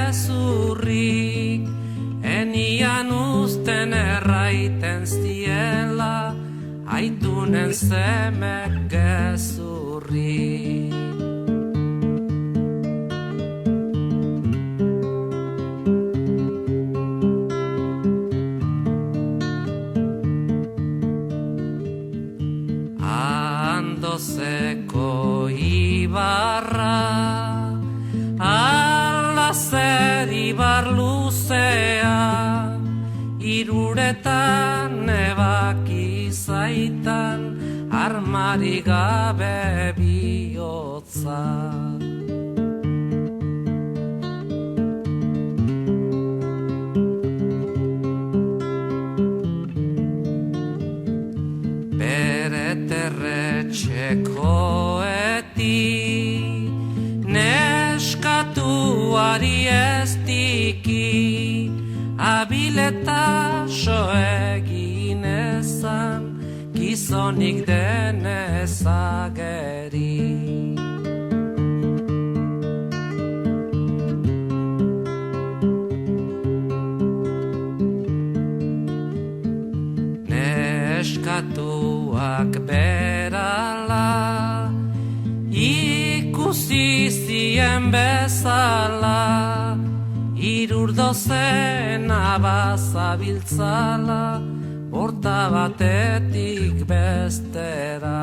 gezurrik, enian usten erraiten ziela, aitunen zemek gezurrik. Andozeko ibarra, alazer ibar luzea, iruretan ebaki zaitan, armari gabe bihotza. Etxekoeti neskatuari ez diki, abileta so egin ezan, gizonik denez ageri. Neskatuak berala, ikusi zien bezala, irurdozen abazabiltzala, porta batetik bestera.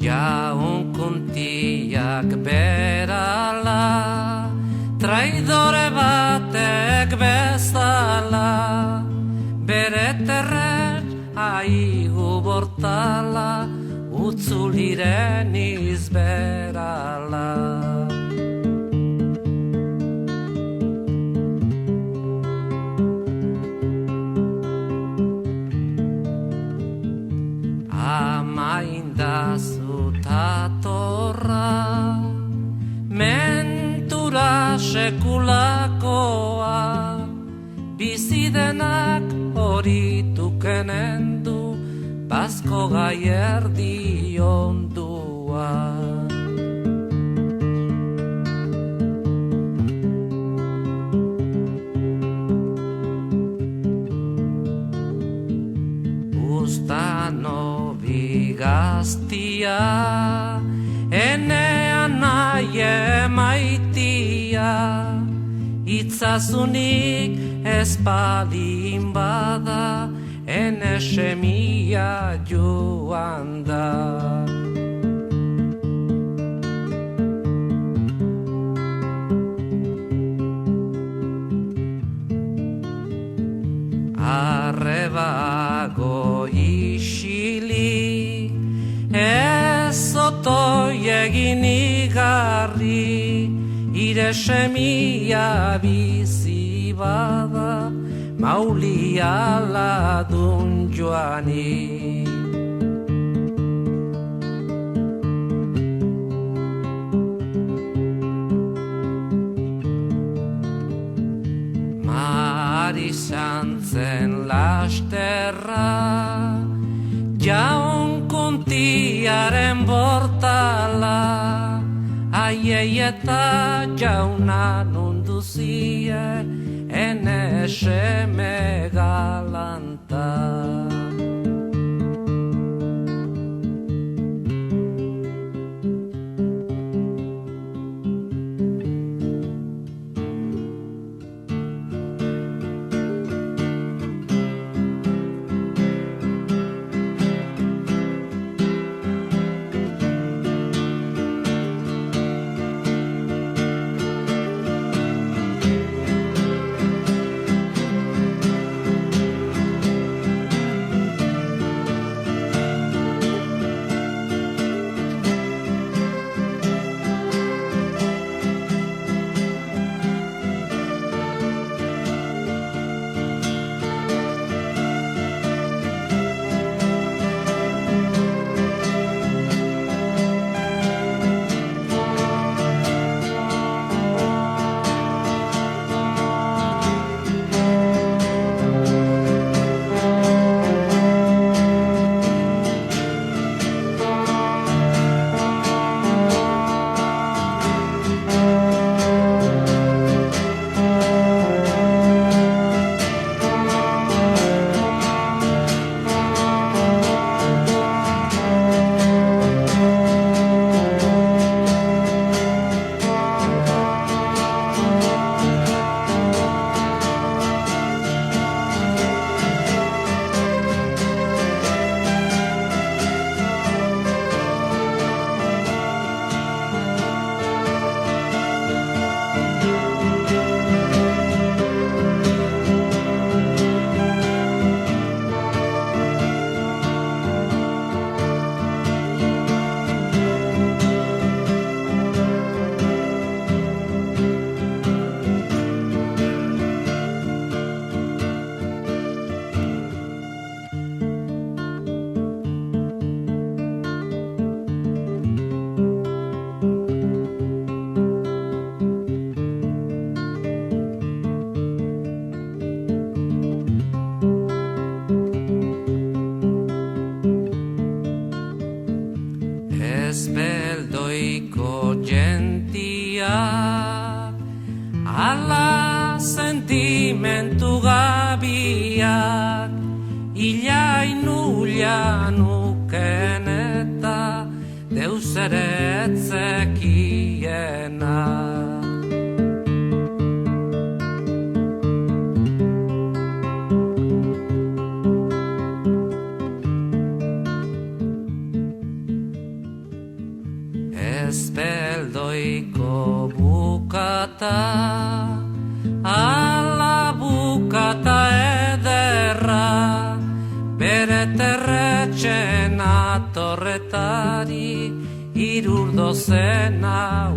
Jaunkuntiak berala, traidore batek bezala, bere terret aigu bortala, utzuliren izberala. Amaindazu tatorra, mentura sekulakoa, bizidenak horituken du, bazko gai erdi ondua. Bustano bigaztia, enean nahi emaitia, itzazunik espalin bada, ene semia joan da. Arrebago isilik, ez otoi egin igarri, ire semia bizi bada, mauli aladun joani. Mari santzen lasterra, jaunkuntiaren bortala, aiei eta jauna nunduzie, ene seme galanta. ala sentimentu gabiak ilainula nuken eta deus ere etzekiena. Espeldoiko bukata, ala bukata ederra, bere terretxen atorretari, 30 dozena